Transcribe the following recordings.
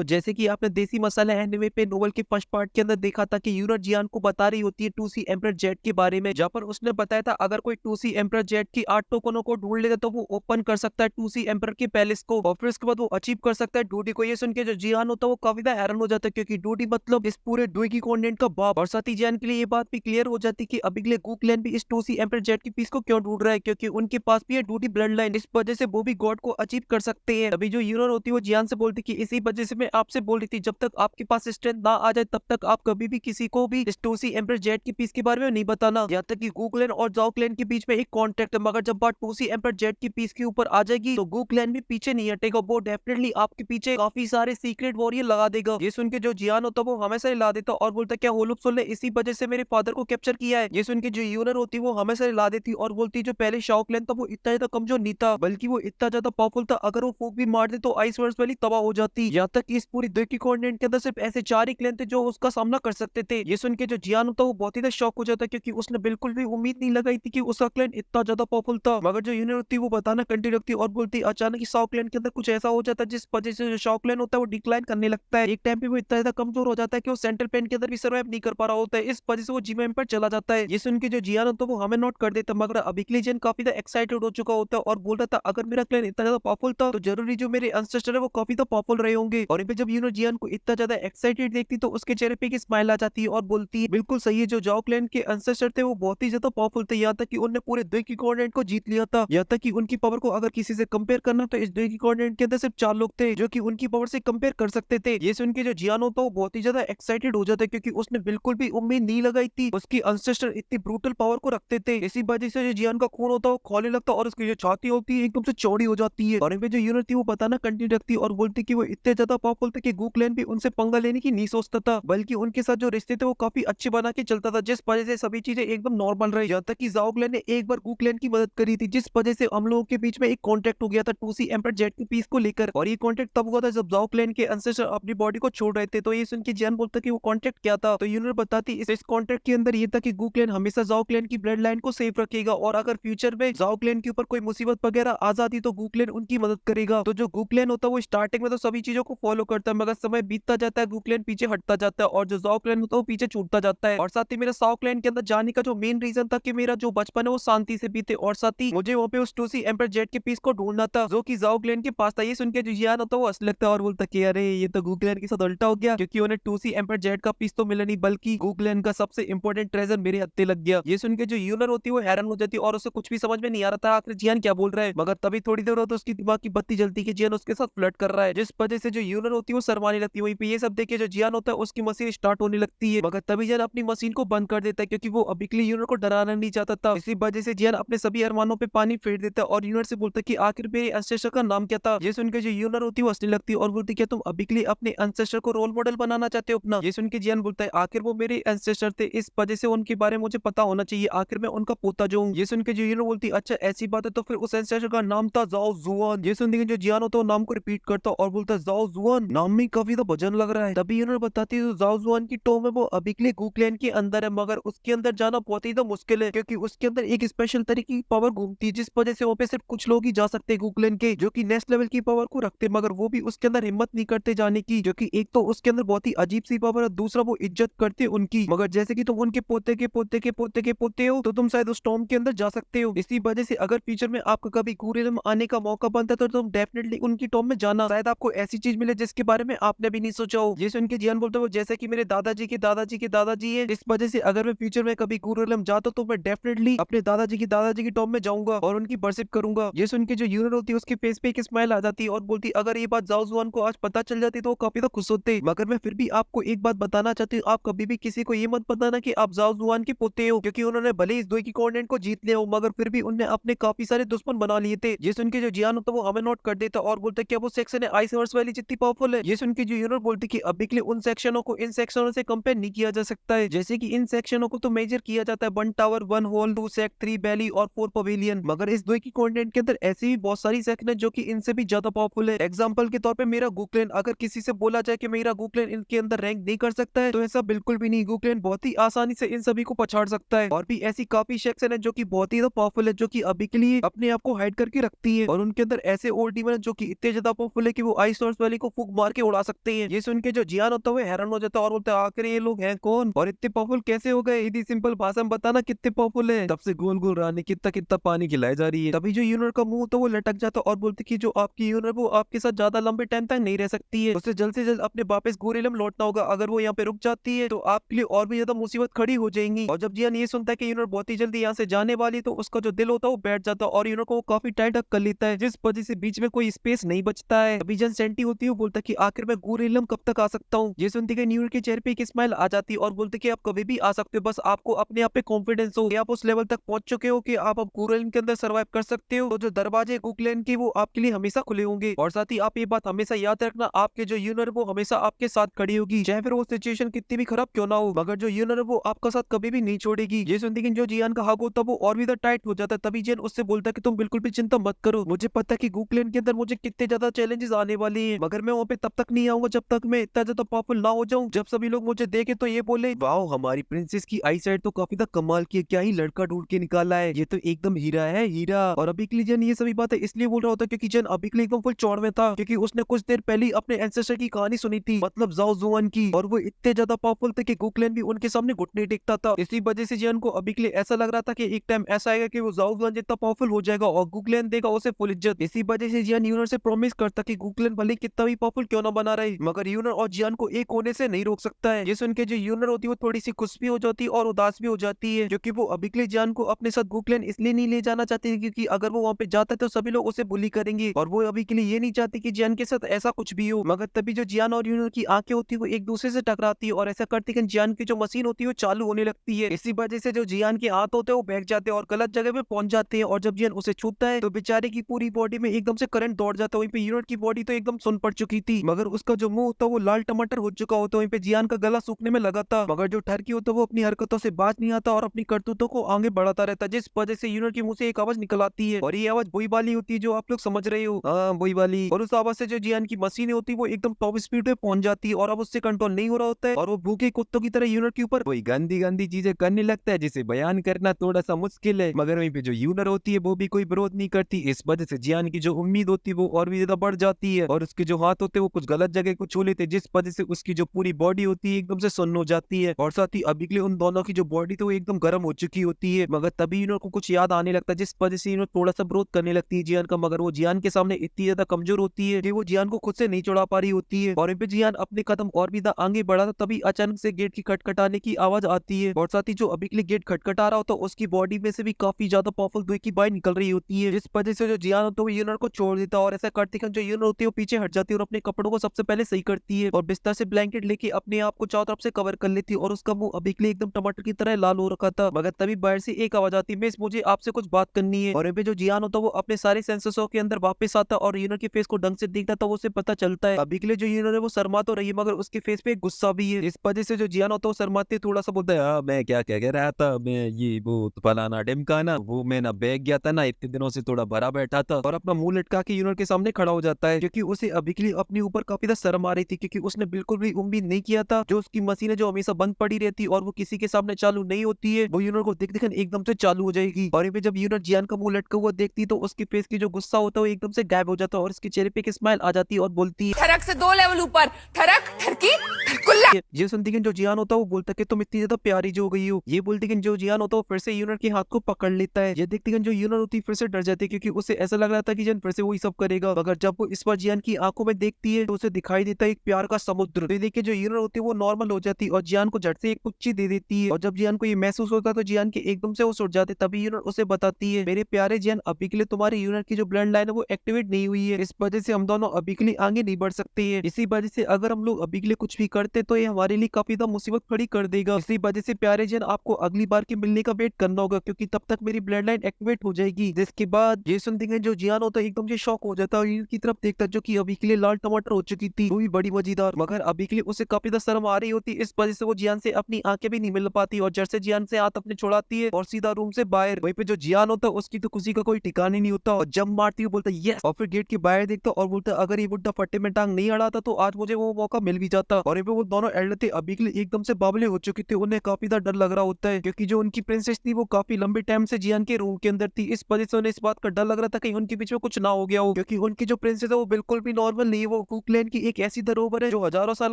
तो जैसे कि आपने देसी मसाला एनिमे पे नोवेल के फर्स्ट पार्ट के अंदर देखा था कि यूनर जियान को बता रही होती है 2C एम्परर जेड के बारे में, जहाँ पर उसने बताया था अगर कोई 2C एम्परर जेड की 8 टोकनों को ढूंढ लेता तो वो ओपन कर सकता है 2C एम्परर के पैलेस को, और फिर उसके बाद वो अचीव कर सकता है डूडी को। ये सुन के जो जियान होता है वो काफी ज्यादा हैरान हो जाता है, क्योंकि डूडी मतलब इस पूरे डुई कॉन्टिनेंट का बाप। और साथ ही जियान के लिए ये बात भी क्लियर हो जाती है कि अभी के लिए गू क्लैन भी इस 2C एम्परर जेड की पीस को क्यों ढूंढ रहा है, क्योंकि उनके पास भी है डूडी ब्लड लाइन, इस वजह से वो भी गॉड को अचीव कर सकते हैं। अभी जो यूनर होती है वो जियान से बोलती कि इसी वजह से मैं आपसे बोल रही थी जब तक आपके पास स्ट्रेंथ ना आ जाए तब तक आप कभी भी किसी को भी इस 2C एम्परर जेड की पीस के बारे में नहीं बताना, यहाँ तक कि गू क्लैन और जाओ क्लैन के बीच में एक कॉन्ट्रैक्ट है। मगर जब बात 2C एम्परर जेड की पीस के ऊपर आ जाएगी तो गू क्लैन भी पीछे नहीं हटेगा, वो डेफिनेटली आपके पीछे काफी सारे सीक्रेट वॉरियर लगा देगा। ये सुन के जो जियान होता है वो हमेशा हिला देता और बोलता क्या होलुपसोल ने इसी वजह से मेरे फादर को कैप्चर किया है। ये सुन के जो यूनर होती वो हमेशा हिला देती और बोलती जो पहले शाओ क्लैन था वो इतना ज्यादा कमजोर नहीं था, बल्कि वो इतना ज्यादा पावरफुल था, अगर वो फूक भी मार दे तो आइस वर्ल्ड वाली तबाह हो जाती। यहाँ तक कि इस पूरी द्वीप कॉन्टिनेंट के अंदर सिर्फ ऐसे 4 ही क्लैन थे जो उसका सामना कर सकते थे। ये सुन के जो जियान होता वो बहुत ही ज्यादा शॉक हो जाता है, क्योंकि उसने बिल्कुल भी उम्मीद नहीं लगाई थी कि उसका क्लैन इतना ज्यादा पावरफुल था। मगर जो यूनियन होती है वो बताना कंटिन्यू रखती और बोलती अचानक ही शाओ क्लैन के अंदर कुछ ऐसा हो जाता है जिस वजह से जो शाओ क्लैन होता है वो डिक्लाइन करने लगता है। एक टाइम पे वो इतना ज्यादा कमजोर हो जाता है कि वो सेंट्रल पेन के अंदर भी सर्वाइव नहीं कर पा रहा होता है, इस वजह से वो जीएम पर चला जाता है। ये सुन के जो जियान होता है वो हमें नोट कर देता, मगर अभी के लिए जियान काफी ज्यादा एक्साइटेड हो चुका होता है और बोल रहा था अगर मेरा क्लैन इतना ज्यादा पावरफुल था तो जरूरी जो मेरे एंसेस्टर है वो काफी ज्यादा पावरफुल रहे होंगे। और फिर जब यूनो जियान को इतना ज्यादा एक्साइटेड देखती तो उसके चेहरे पे एक स्माइल आ जाती है और बोलती है बिल्कुल सही है, जो जाओ क्लैन के एंसेस्टर थे वो बहुत ही ज्यादा पावरफुल थे, यहाँ तक कि उन्होंने पूरे द्वीप कॉन्टिनेंट को जीत लिया था। यहाँ तक कि उनकी पावर को अगर किसी से कंपेयर करना तो इस द्वीप कॉन्टिनेंट के अंदर सिर्फ 4 लोग थे जो कि उनकी पावर से कंपेयर कर सकते थे। ये सुन के जो जियान होता वो बहुत ही ज्यादा एक्साइटेड हो जाता है, क्योंकि उसने बिल्कुल भी उम्मीद नहीं लगाई थी उसकी एंसेस्टर इतनी ब्रूटल पावर को रखते थे। इसी वजह से जो जियान का खून होता है वो खोलने लगता है और उसकी जो छाती होती है एकदम से चौड़ी हो जाती है। और इनमें जो यूनिट थी वो बताना कंटिन्यू रखती और बोलती कि वो इतने ज्यादा पावरफुल थे कि गू क्लैन भी उनसे पंगा लेने की नहीं सोचता था, बल्कि उनके साथ जो रिश्ते थे वो काफी अच्छे बना के चलता था, जिस वजह से सभी चीजें एकदम नॉर्मल रही। यहाँ तक कि जाओ क्लैन ने एक बार गू क्लैन की मदद करी थी, जिस वजह से हम लोगों के बीच में एक कॉन्ट्रैक्ट हो गया था 2C एम्परर जेड की पीस को लेकर। और ये कॉन्ट्रैक्ट तब हुआ था जब जाओ क्लैन के एंसेस्टर अपनी बॉडी को छोड़ रहे थे। तो ये सुन के जियान बोलता कि वो कॉन्ट्रैक्ट क्या था, तो यूनिट बताती इस कॉन्ट्रैक्ट के अंदर ये था कि गू क्लैन हमेशा जाओ क्लैन की ब्लड लाइन को सेफ रखेगा, और अगर फ्यूचर में जाओ क्लैन के ऊपर कोई मुसीबत वगैरह आ जाती तो गू क्लैन उनकी मदद करेगा। तो जो गू क्लैन होता है वो स्टार्टिंग में तो सभी चीजों को फॉलो करता है, मगर समय बीतता जाता है गू क्लैन पीछे हटता जाता है, और जो जाओ क्लैन होता है वो पीछे छूटता जाता है। और साथ ही मेरा साओ क्लैन के अंदर जाने का जो मेन रीजन था कि मेरा जो बचपन है वो शांति से बीते, और साथ ही मुझे वहाँ पे उस 2C एम्परर जेड के पीस को ढूंढना था जो कि जाओ क्लैन के पास था। ये सुन के जो जियान होता है वो हंसने लगता है और बोलता कि अरे ये तो गू क्लैन के साथ उल्टा हो गया, क्योंकि उन्हें 2C एम्परर जेड का पीस तो मिला नहीं, बल्कि गू क्लैन का सबसे इंपॉर्टेंट ट्रेजर मेरे हत्थे लग गया। ये सुन के जो यूनर होती है वो हैरान हो जाती है और उसे कुछ भी समझ में नहीं आ रहा था आखिर जियान क्या बोल रहा है। मगर तभी थोड़ी देर होता उसकी दिमाग की बत्ती जलती कि जियान उसके साथ फ्लर्ट कर रहा है, जिस वजह से जो यूनर होती है वो शर्माने लगती है। वहीं पे ये सब देख के जो जियान होता है उसकी मशीन स्टार्ट होने लगती है, मगर तभी जियान अपनी मशीन को बंद कर देता है, क्योंकि वो अभी के लिए यूनर को डराना नहीं चाहता था। इसी वजह से जियान अपने सभी अरमानों पे पानी फेर देता है और यूनर से बोलता है कि आखिर मेरे एंसेस्टर का नाम क्या था। ये सुन के जो यूनर होती है वो हंसने लगती है और बोलती है तुम अभी के लिए अपने एंसेस्टर को रोल मॉडल बनाना चाहते हो अपना। ये सुन के जियान बोलता है आखिर वो मेरे एंसेस्टर थे, इस वजह से उनके बारे में मुझे पता होना चाहिए, आखिर मैं उनका पोता जो हूँ। ये सुन के जो यूनर बोलती अच्छा ऐसी बात है, तो फिर उस एंसेस्टर का नाम था जाओ जुआन। ये सुन के जो जियान होता है वो नाम को रिपीट करता और बोलता है जाओ जुआन, नाम में काफी तो वजन लग रहा है। तभी यूनर बताती है जाओ जुआन की टोम है वो अभी के लिए गू क्लैन के अंदर है, मगर उसके अंदर जाना बहुत ही तो मुश्किल है, क्योंकि उसके अंदर एक स्पेशल तरीके की पावर घूमती है, जिस वजह से वहाँ पे सिर्फ कुछ लोग ही जा सकते हैं गू क्लैन के, जो कि नेक्स्ट लेवल की पावर को रखते, मगर वो भी उसके अंदर हिम्मत नहीं करते जाने की, जो कि एक तो उसके अंदर बहुत ही अजीब सी पावर है, दूसरा वो इज्जत करते उनकी, मगर जैसे कि तुम उनके पोते के पोते के पोते के पोते हो तो तुम शायद उस टॉम के अंदर जा सकते हो। इसी वजह से अगर फ्यूचर में आपका कभी गूरिज्म आने का मौका बनता है तो तुम डेफिनेटली उनकी टॉम में जाना, शायद आपको ऐसी चीज मिले जिसके बारे में आपने भी नहीं सोचा हो। ये सुन के जियान बोलते हो जैसे कि मेरे दादाजी के दादाजी के दादाजी है, इस वजह से अगर मैं फ्यूचर में कभी गूरिज्म जाता तो मैं डेफिनेटली अपने दादाजी की टॉम में जाऊंगा और उनकी वर्शिप करूंगा। ये सुन के जो यूनर होती है उसके फेस पे एक स्माइल आ जाती है और बोलती अगर ये बात जाओ जुआन को आज पता चल जाती तो वो काफी तो खुश होते, मगर मैं फिर भी आपको एक बात बताना चाहती हूँ, आप कभी भी किसी को ये मत बताना कि आप जाओ जुआन के पोते हो, क्योंकि उन्होंने भले इस द्वीप कॉन्टिनेंट को जीत लिया हो मगर फिर भी उन्होंने अपने काफी सारे दुश्मन बना लिए थे। ये सुन के जो जियान होता है वो हमें नोट कर देता और बोलता क्या वो सेक्शन है आइस वर्स वाली जितनी पावरफुल है। ये सुन के जो यूनर बोलती कि अभी के लिए उन सेक्शनों को इन सेक्शनों से कंपेयर नहीं किया जा सकता है, जैसे कि इन सेक्शनों को तो मेजर किया जाता है 1 टावर 1 होल 2 सेक्ट 3 वैली और 4 पवेलियन, मगर इस द्वीप कॉन्टिनेंट के अंदर ऐसी भी बहुत सारी सेक्शन है जो कि इनसे भी ज्यादा पावरफुल है। एग्जांपल के तौर पे मेरा गू क्लैन, अगर किसी से बोला जाए कि मेरा गू क्लैन इनके अंदर रैंक नहीं कर सकता है तो ऐसा बिल्कुल भी नहीं, गू क्लैन बहुत ही आसानी से इन सभी को पछाड़ सकता है। और भी ऐसी काफी सेक्शन है जो कि बहुत ही पावरफुल है, जो कि अभी के लिए अपने आप को हाइड करके रखती है, और उनके अंदर ऐसे ओल्ड डीमन है जो कि इतने ज्यादा पावरफुल है कि वो आइस सोर्स वैली को फूक लोग मार के उड़ा सकते हैं। ये सुन के जो जियान होता है वो हैरान हो जाता है और बोलता है आखिर ये लोग हैं कौन और इतने पावरफुल कैसे हो गए, इतनी सिंपल भाषा में बताना कितने पावरफुल है। तब से गोल गोल रानी कितना कितना पानी खिलाई जा रही है। तभी जो यूनर का मुंह तो वो लटक जाता और बोलती कि जो आपकी यूनर वो आपके साथ ज्यादा लंबे टाइम तक नहीं रह सकती है, उसे जल्द से जल्द अपने वापस गोरेलम लौटना होगा। अगर वो यहाँ पे रुक जाती है तो आपके लिए और भी ज्यादा मुसीबत खड़ी हो जाएंगी। और जब जियान ये सुनता है कि यूनर बहुत ही जल्दी यहाँ से जाने वाली तो उसका जो दिल होता है वो बैठ जाता है और यूनर को वो काफी टाइट हक कर लेता है, जिस वजह से बीच में कोई स्पेस नहीं बचता है। अभी जन सेंटी होती है वो बोलता है कि आखिर मैं गोरेलम कब तक आ सकता हूँ। ये सुनते कि न्यूर के चेहरे पे एक स्माइल आ जाती है और बोलते कि आप कभी भी आ सकते हो, बस आपको अपने आप पे कॉन्फिडेंस हो कि आप उस लेवल तक पहुंच चुके हो कि आप अब गोरेलम के अंदर सर्वाइव कर सकते हो। तो जो दरवाजे गुकलैंड के वो आपके लिए हमेशा खुले होंगे और साथ ही आप ये बात हमेशा याद रखना, आपके जो यूनर वो हमेशा आपके साथ खड़ी होगी, चाहे फिर वो सिचुएशन कितनी भी खराब क्यों ना हो, मगर जो यूनर वो आपका साथ कभी भी नहीं छोड़ेगी। ये सुनते कि जो जियान का हक होता है वो और भी टाइट हो जाता है। तभी जियान उससे बोलता है कि तुम बिल्कुल भी चिंता मत करो, मुझे पता है कि गुकलैंड के अंदर मुझे कितने ज्यादा चैलेंजेस आने वाले हैं, मगर मैं वहाँ पे तब तक नहीं आऊंगा जब तक मैं इतना ज्यादा पावरफुल ना हो जाऊं, जब सभी लोग मुझे देखे तो ये बोले वाह हमारी प्रिंसेस की आई साइड तो काफी कमाल की है, क्या ही लड़का ढूंढ के निकाला है, ये तो एकदम हीरा है हीरा। और अभी के लिए जन ये सभी बातें इसलिए बोल रहा होता है क्योंकि जन अभी के लिए एकदम फुल चौड़ में था, क्योंकि उसने कुछ देर पहले ही अपने एंसेस्टर की कहानी सुनी थी, मतलब जाओ जुआन की, और वो इतने ज्यादा पावरफुल थे कि गुकलैंड भी उनके सामने घुटने टेकता था। इसी वजह से जन को अभी के लिए ऐसा लग रहा था कि एक टाइम ऐसा आएगा कि वो जाओ जुआन जितना पावरफुल हो जाएगा और गुकलैंड देगा उसे फुल इज्जत। इसी वजह से जियान यूनर से प्रॉमिस करता कि गुकलैंड भले कितना भी पावरफुल क्यों ना बना रहे, मगर यूनर और जियान को एक होने से नहीं रोक सकता है। ये सुन के जो यूनर होती है वो थोड़ी सी खुश भी हो जाती है और उदास भी हो जाती है, क्योंकि वो अभी के लिए जियान को अपने साथ गुकलैंड इसलिए नहीं ले जाना चाहती क्योंकि अगर वो वहाँ पे जाता है तो सभी लोग उसे बुली करेंगे और वो अभी के लिए ये नहीं चाहती कि जियान के साथ ऐसा कुछ भी हो। मगर तभी जो जियान और यूनर की आंखें होती है वो एक दूसरे से टकराती है और ऐसा करती है जियान की जो मशीन होती है वो चालू होने लगती है। इसी वजह से जो जियान के हाथ होते हैं वो बैठ जाते हैं और गलत जगह पे पहुंच जाते हैं और जब जियान उसे छूता है तो बेचारे की पूरी बॉडी में एकदम से करंट दौड़ जाता है। वहीं पे यूनर की बॉडी तो एकदम सुन पड़ चुकी थी, मगर उसका जो मुंह होता है वो लाल टमाटर हो चुका होता है। वहीं पे जियान का गला सूखने में लगा था, मगर जो ठरकी होता है वो अपनी हरकतों से बाज नहीं आता और अपनी करतूतों को आगे बढ़ाता रहता है, जिस वजह से यूनर के मुंह से एक आवाज निकल आती है और ये आवाज वही वाली होती है जो आप लोग समझ रहे हो, हाँ वही वाली। और उस आवाज से जो जियान की मशीन होती है वो एकदम टॉप स्पीड पे पहुंच जाती है और अब उससे कंट्रोल नहीं हो रहा होता है और वो भूखे कुत्तों की तरह यूनर के ऊपर वही गंदी गंदी चीजें करने लगता है जिसे बयान करना थोड़ा सा मुश्किल है। मगर वहीं पे जो यूनर होती है वो भी कोई विरोध नहीं करती, इस वजह से जियान की जो उम्मीद होती है वो और भी ज्यादा बढ़ जाती है और उसके जो हाथ होते हैं वो कुछ गलत जगह को छू लेते, जिस वजह से उसकी जो पूरी बॉडी होती है एकदम से सुन्न हो जाती है और साथ ही अभी के लिए उन दोनों की जो बॉडी थी वो एकदम गर्म हो चुकी होती है। मगर तभी यूनर को कुछ याद आने लगता है जिस वजह से यूनर थोड़ा सा विरोध करने लगती है जियान का, मगर वो जियान के सामने इतनी ज्यादा कमजोर होती है कि वो जियान को खुद से नहीं छुड़ा पा रही होती है। और जियान अपने कदम और भी आगे बढ़ा था तभी अचानक से गेट की खटखटाने की आवाज आती है और साथ ही जो अभी के लिए गेट खटखटा रहा होता है उसकी बॉडी में से भी काफी ज्यादा पावरफुल धुएं की बाहर निकल रही होती है, जिस वजह से जो जियान होता है वो यूनर को छोड़ देता है और ऐसा करते कि जो यूनर होती है वो पीछे हट जाती है और अपने कपड़ों को सबसे पहले सही करती है और बिस्तर से ब्लैंकेट लेके अपने आप को चारों तरफ से कवर कर लेती है और उसका मुंह अभी के लिए एकदम टमाटर की तरह लाल हो रखा था। मगर तभी बाहर से एक आवाज आती है, मिस मुझे आपसे कुछ बात करनी है। और यहाँ पे जो जियान होता है वो अपने सारे सेंसर्सों के अंदर वापस आता है और यूनर के फेस को ढंग से देखता तो उसे पता चलता है अभी के लिए जो यूनर है वो शर्मा तो रही है मगर उसके फेस पे एक गुस्सा भी है, इस वजह से जो जियान होता है वो शर्माते थोड़ा सा बोलता है हाँ मैं क्या क्या कह रहा था, मैं ये वो फलाना ढिमकाना वो मैं ना बैग गया था ना इतने दिनों से थोड़ा भरा बैठा था और अपना मुंह लटका के यूनर के सामने खड़ा हो जाता है क्योंकि उसे अभी के लिए अपने ऊपर काफी ज्यादा शर्म आ रही थी क्योंकि उसने बिल्कुल भी उम्मीद नहीं किया था जो उसकी मशीन है जो हमेशा बंद पड़ी रहती और वो किसी के सामने चालू नहीं होती है वो यूनर को देख देख एकदम से चालू हो जाएगी। और यहाँ पे जब यूनर जियान का मुंह लटका हुआ देखती तो उसके फेस की जो गुस्सा होता है वो एकदम से गायब हो जाता है और उसके चेहरे पे एक स्माइल आ जाती है और बोलती है ठरक से 2 लेवल ऊपर, ठरक ठरकी ठरकुल्ला। ये सुनती कि जो जियान होता है वो बोलता है कि तुम इतनी ज्यादा प्यारी जो हो गई हो। ये बोलती कि जो जियान होता है वो फिर से यूनर के हाथ को पकड़ लेता है। ये देखती कि जो यूनर होती है फिर से डर जाती है क्योंकि उसे ऐसा लग रहा था कि जन फिर से वही सब करेगा, मगर जब वो इस बार जियान की आंखों में देखती है तो उसे दिखाई देता है एक प्यार का समुद्र। तो देख के जो यूनर होती है वो नॉर्मल हो जाती है और जियान को झट से एक पुच्ची दे देती है और जब जियान को ये महसूस होता है तो जियान के एकदम से वो सुट जाते। तभी यूनर उसे बताती है मेरे प्यारे जियान अभी के लिए तुम्हारे यूनर की जो ब्लड लाइन है वो एक्टिवेट नहीं हुई है, इस वजह से हम दोनों अभी के लिए आगे नहीं बढ़ सकते हैं। इसी वजह से अगर हम लोग अभी के लिए कुछ भी करते तो ये हमारे लिए काफी ज्यादा मुसीबत खड़ी कर देगा। इसी वजह से प्यारे जन आपको अगली बार के मिलने का वेट करना होगा क्योंकि तब तक मेरी ब्लड लाइन एक्टिवेट हो जाएगी। जिसके बाद ये सुनते हैं जो जियान होता है एकदम से शॉक हो जाता है की तरफ देखता जो कि अभी के लिए लाल टमाटर हो चुकी थी वो भी बड़ी मजेदार, मगर अभी के लिए उसे काफी ज्यादा शर्म आ रही होती इस वजह से वो जियान से अपनी आंखें भी नहीं मिल पाती और जड़ से जियान से हाथ अपने छुड़ाती है और सीधा रूम से बाहर। वहीं पे जो जियान होता है उसकी तो खुशी का कोई ठिकाना नहीं होता और जब मारती है बोलता यस और फिर गेट के बाहर देखता और बोलता अगर ये बुड्ढा फट्टे में टांग नहीं अड़ाता तो आज मुझे वो मौका मिल भी जाता। और ये पे वो दोनों एल्डर थे अभी के लिए एकदम से बावले हो चुके थे, उन्हें काफी ज्यादा डर लग रहा होता है क्योंकि जो उनकी प्रिंसेस थी वो काफी लंबे टाइम से जियान के रूम के अंदर थी, इस वजह से उन्हें इस बात का डर लग रहा था कहीं उनके बीच में कुछ ना हो गया हो क्योंकि उनकी जो प्रिंसेस है वो बिल्कुल भी नॉर्मल नहीं, वो गूकलैंड की एक ऐसी धरोहर है जो हजारों साल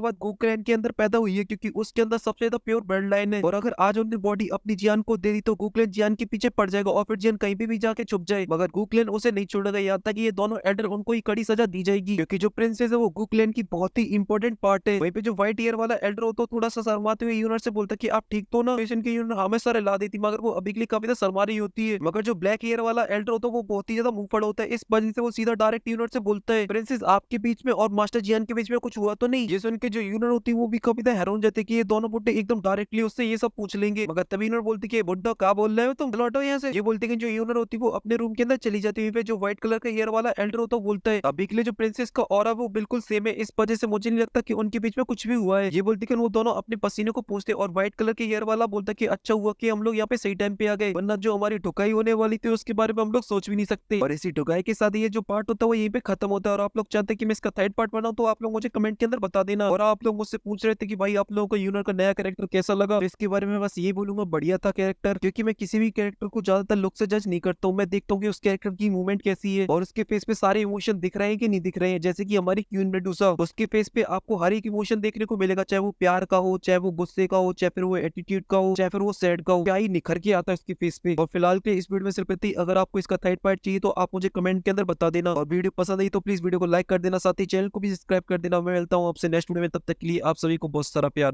बाद गूकलैंड के अंदर पैदा हुई है, क्योंकि उसके अंदर सबसे ज्यादा प्योर ब्लड लाइन है। और अगर आज उन्होंने बॉडी अपनी जियान को दे दी तो गूकलैंड जियान के पीछे पड़ जाएगा और फिर जियान कहीं भी जाके छुप जाए, मगर गूकलैंड उसे नहीं छोड़ेगा यहाँ तक कि ये दोनों एल्डर उनको ही कड़ी सजा दी जाएगी, क्योंकि जो प्रिंसेस है वो गूकलैंड की बहुत ही इंपॉर्टेंट पार्ट है। वहीं पे जो व्हाइट ईयर वाला एल्डर होता है थोड़ा सा शर्माते हुए यूनर से बोलता है कि आप ठीक तो ना, पेशेंट की यूनर हमेशा ला देती, मगर वो अभी के लिए काफी शर्मा रही होती है। मगर जो ब्लैक ईयर वाला एल्डर होता है वो बहुत ही ज्यादा मुंहफड़ होता है, इस वजह से वो सीधा डायरेक्ट यूनर से बोलता है, प्रिंसेस आपके बीच में और मास्टर जियान के बीच में कुछ हुआ तो नहीं। जैसे उनके जो यूनर होती है वो भी काफी हैरान जाते कि ये दोनों बुड्ढे एकदम डायरेक्टली उससे ये सब पूछ लेंगे, मगर तभी यूनर बोलती कि बुड्ढा क्या बोल रहे हो तुम, चलो हटो यहाँ से। ये बोलते कि जो यूनर होती है वो अपने रूम के अंदर चली जाती है। जो व्हाइट कलर का हेयर वाला एल्डर होता है बोलता है अभी के लिए जो प्रिंसेस का ऑरा वो बिल्कुल सेम है, इस वजह से मुझे नहीं लगता कि उनके बीच में कुछ भी हुआ है। ये बोलती कि वो दोनों अपने पसीने को पूछते और व्हाइट कलर के हेयर वाला बोलता कि अच्छा हुआ कि हम लोग यहाँ पे सही टाइम पे आ गए, वरना जो हमारी ठुकाई होने वाली थी उसके बारे में हम लोग सोच भी नहीं सकते। और इसी ठुकाई के साथ ये जो पार्ट होता है वो यहीं पे खत्म होता है। और आप लोग चाहते हैं कि मैं इसका थर्ड पार्ट बनाऊं तो आप लोग मुझे कमेंट के अंदर बता देना। और आप लोग मुझसे पूछ रहे थे कि भाई आप लोगों को यूनर का नया कैरेक्टर कैसा लगा, तो इसके बारे में बस ये बोलूंगा बढ़िया था कैरेक्टर, क्योंकि मैं किसी भी कैरेक्टर को ज्यादातर लुक से जज नहीं करता हूँ। मैं देखता हूँ कि उस कैरेक्टर की मूवमेंट कैसी है और उसके फेस पे सारे इमोशन दिख रहे हैं कि नहीं दिख रहे हैं। जैसे कि हमारी क्वीन मेडुसा, उसके फेस पे आपको हर एक इमोशन देखने को मिलेगा, चाहे वो प्यार का हो, चाहे वो गुस्से का हो, चाहे फिर वो एटीट्यूड का हो, चाहे फिर वो सैड का हो, क्या ही निखर के आता है उसके फेस पे। और फिलहाल के इस वीडियो में सिर्फ इतना ही। अगर आपको इसका थर्ड पार्ट चाहिए तो आप मुझे कमेंट के अंदर बता देना, और वीडियो पसंद आई तो प्लीज वीडियो को लाइक कर देना, साथ ही चैनल को भी सब्सक्राइब कर देना। मैं मिलता हूँ आपसे नेक्स्ट वीडियो में, तब तक के लिए आप सभी को बहुत सारा प्यार।